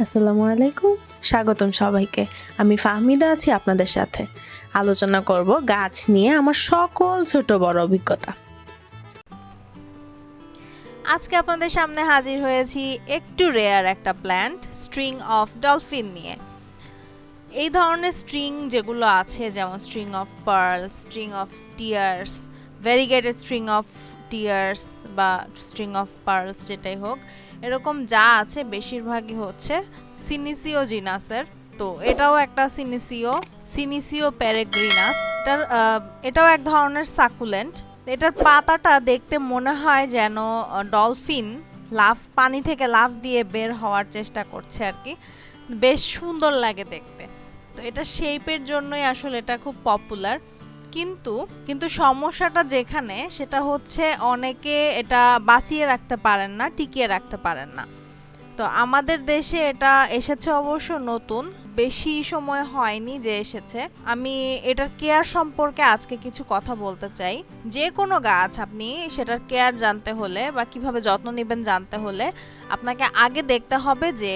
আসসালামু আলাইকুম, স্বাগতম সবাইকে। আমি ফাহমিদা আছি আপনাদের সাথে। আলোচনা করব গাছ নিয়ে আমার সকল ছোট বড় অভিজ্ঞতা। আজকে আপনাদের সামনে হাজির হয়েছি একটু রেয়ার একটা প্ল্যান্ট, স্ট্রিং অফ ডলফিন নিয়ে। এই ধরনের স্ট্রিং যেগুলো আছে, যেমন string of pearl, string of tears, variegated string of tears বা স্ট্রিং অফ পার্লস, যেটাই হোক, এরকম যা আছে বেশিরভাগই হচ্ছে সিনিসিও জিনাসের। তো এটাও একটা সিনিসিও পেরেগ্রিনাস। এটাও এক ধরনের সাকুলেন্ট। এটার পাতাটা দেখতে মনে হয় যেন ডলফিন পানি থেকে লাফ দিয়ে বের হওয়ার চেষ্টা করছে আর কি। বেশ সুন্দর লাগে দেখতে। তো এটা শেপের জন্যই আসলে এটা খুব পপুলার। কিন্তু সমস্যাটা যেখানে, সেটা হচ্ছে অনেকে এটা বাঁচিয়ে রাখতে পারেন না, টিকিয়ে রাখতে পারেন না। তো আমাদের দেশে এটা এসেছে অবশ্য নতুন, বেশি সময় হয়নি যে এসেছে। আমি এটার কেয়ার সম্পর্কে আজকে কিছু কথা বলতে চাই। যে কোনো গাছ আপনি সেটার কেয়ার জানতে হলে বা কিভাবে যত্ন নেবেন জানতে হলে আপনাকে আগে দেখতে হবে যে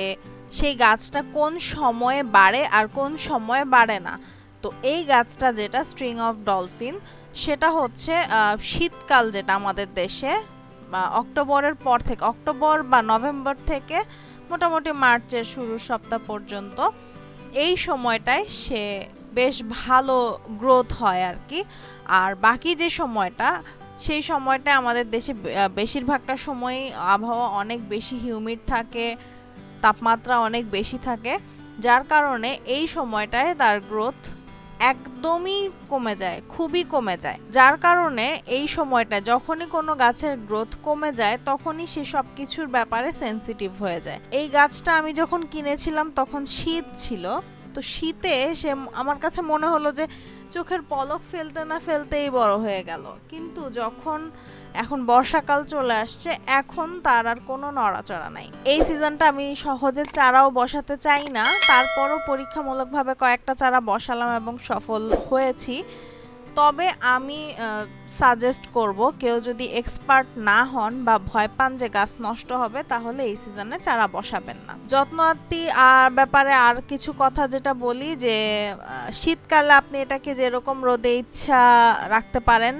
সেই গাছটা কোন সময়ে বাড়ে আর কোন সময়ে বাড়ে না। তো এই গাছটা যেটা স্ট্রিং অফ ডলফিন, সেটা হচ্ছে শীতকাল, যেটা আমাদের দেশে অক্টোবরের পর থেকে, অক্টোবর বা নভেম্বর থেকে মোটামুটি মার্চের শুরুর সপ্তাহ পর্যন্ত, এই সময়টায় সে বেশ ভালো গ্রোথ হয় আর কি। আর বাকি যে সময়টা, সেই সময়টা আমাদের দেশে বেশিরভাগটা সময় আবহাওয়া অনেক বেশি হিউমিড থাকে, তাপমাত্রা অনেক বেশি থাকে, যার কারণে এই সময়টায় তার গ্রোথ একদমই কমে যায়, খুবই কমে যায়। যার কারণে এই সময়টা যখনই কোনো গাছের গ্রোথ কমে যায়, তখনই সে সব কিছুর ব্যাপারে সেনসিটিভ হয়ে যায়। এই গাছটা আমি যখন কিনেছিলাম তখন শীত ছিল। তো শীতে সে আমার কাছে মনে হলো যে চোখের পলক ফেলতে না ফেলতেই বড় হয়ে গেল। কিন্তু যখন এখন বর্ষাকাল চলে আসছে, এখন তার আর কোনো নড়াচড়া নাই। এই সিজনটা আমি সহজে চারাও বসাতে চাই না, তারপরও পরীক্ষামূলকভাবে কয়েকটা চারা বসালাম এবং সফল হয়েছি। তবে আমি সাজেস্ট করব, কেউ যদি এক্সপার্ট না হন বা ভয় পান যে গাছ নষ্ট হবে, তাহলে এই সিজনে চারা বসাবেন না। যত্নার্থী আর ব্যাপারে আর কিছু কথা যেটা বলি, যে শীতকালে আপনি এটাকে যেরকম রোদে ইচ্ছা রাখতে পারেন,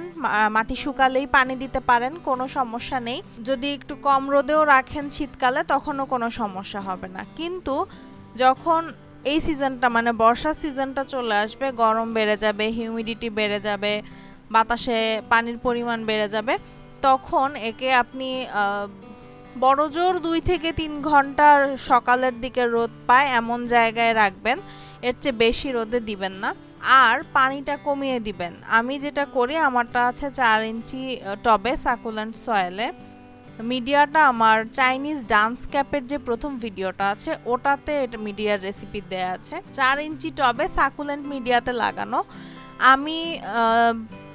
মাটি শুকালেই পানি দিতে পারেন, কোনো সমস্যা নেই। যদি একটু কম রোদেও রাখেন শীতকালে, তখনও কোনো সমস্যা হবে না। কিন্তু যখন এই সিজনটা মানে বর্ষা সিজনটা চলে আসবে, গরম বেড়ে যাবে, হিউমিডিটি বেড়ে যাবে, বাতাসে পানির পরিমাণ বেড়ে যাবে, তখন একে আপনি বড়জোর 2 থেকে 3 ঘন্টার সকালের দিকে রোদ পায় এমন জায়গায় রাখবেন। এর চেয়ে বেশি রোদে দিবেন না। আর পানিটা কমিয়ে দিবেন। আমি যেটা করি, আমারটা আছে 4 ইঞ্চি টবে সাকুলেন্ট সয়েলে। মিডিয়াটা আমার চাইনিজ ডান্স ক্যাপের যে প্রথম ভিডিওটা আছে, ওটাতে এটা মিডিয়ার রেসিপি দেয়া আছে। 4 ইঞ্চি টবে সাকুলেন্ট মিডিয়াতে লাগানো। আমি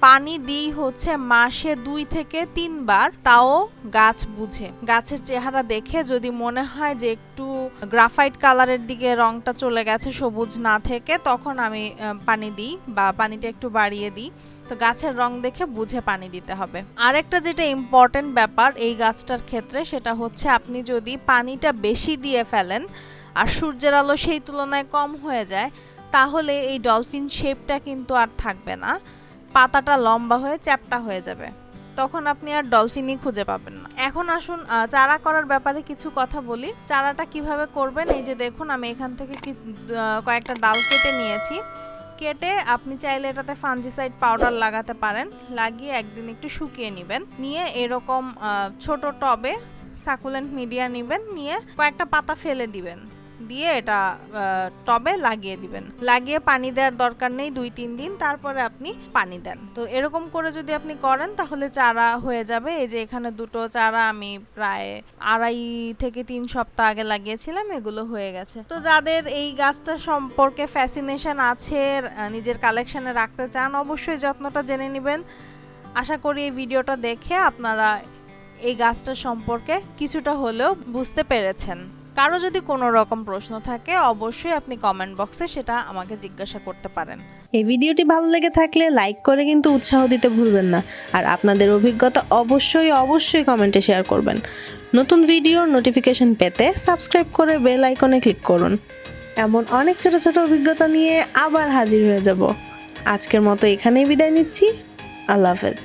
পানি দিই হচ্ছে মাসে 2 থেকে 3 বার, তাও গাছ বুঝে, গাছের চেহারা দেখে। যদি মনে হয় যে একটু গ্রাফাইট কালারের দিকে রংটা চলে গেছে, সবুজ না থেকে, তখন আমি পানি দিই বা পানিটা একটু বাড়িয়ে দিই। তো গাছের রং দেখে বুঝে পানি দিতে হবে। আরেকটা যেটা ইম্পর্টেন্ট ব্যাপার এই গাছটার ক্ষেত্রে, সেটা হচ্ছে আপনি যদি পানিটা বেশি দিয়ে ফেলেন আর সূর্যের আলো সেই তুলনায় কম হয়ে যায়, তাহলে এই ডলফিন শেপটা কিন্তু আর থাকবে না, পাতাটা লম্বা হয়ে চ্যাপ্টা হয়ে যাবে, তখন আপনি আর ডলফিনই খুঁজে পাবেন না। এখন আসুন চারা করার ব্যাপারে কিছু কথা বলি। চারাটা কিভাবে করবেন, এই যে দেখুন, আমি এখান থেকে কয়েকটা ডাল কেটে নিয়েছি। কেটে আপনি চাইলে এটাতে ফাঞ্জিসাইড পাউডার লাগাতে পারেন, লাগিয়ে একদিন একটু শুকিয়ে নেবেন। নিয়ে এরকম ছোট টবে সাকুলেন্ট মিডিয়া নেবেন, নিয়ে কয়েকটা পাতা ফেলে দিবেন, দিয়ে এটা টবে লাগিয়ে দিবেন। লাগিয়ে পানি দেওয়ার দরকার নেই 2-3 দিন, তারপরে আপনি পানি দেন। তো এরকম করে যদি আপনি করেন, তাহলে চারা হয়ে যাবে। এই যে এখানে দুটো চারা আমি প্রায় 2.5 থেকে 3 সপ্তাহ আগে লাগিয়েছিলাম, এগুলো হয়ে গেছে। তো যাদের এই গাছটা সম্পর্কে ফ্যাসিনেশন আছে, নিজের কালেকশনে রাখতে চান, অবশ্যই যত্নটা জেনে নেবেন। আশা করি এই ভিডিওটা দেখে আপনারা এই গাছটা সম্পর্কে কিছুটা হলেও বুঝতে পেরেছেন। কারো যদি কোনো রকম প্রশ্ন থাকে অবশ্যই আপনি কমেন্ট বক্সে সেটা আমাকে জিজ্ঞাসা করতে পারেন। এই ভিডিওটি ভালো লেগে থাকলে লাইক করে কিন্তু উৎসাহ দিতে ভুলবেন না, আর আপনাদের অভিজ্ঞতা অবশ্যই কমেন্টে শেয়ার করবেন। নতুন ভিডিওর নোটিফিকেশন পেতে সাবস্ক্রাইব করে বেল আইকনে ক্লিক করুন। এমন অনেক ছোট ছোট অভিজ্ঞতা নিয়ে আবার হাজির হয়ে যাব। আজকের মতো এখানেই বিদায় নিচ্ছি। আল্লাহ হাফেজ।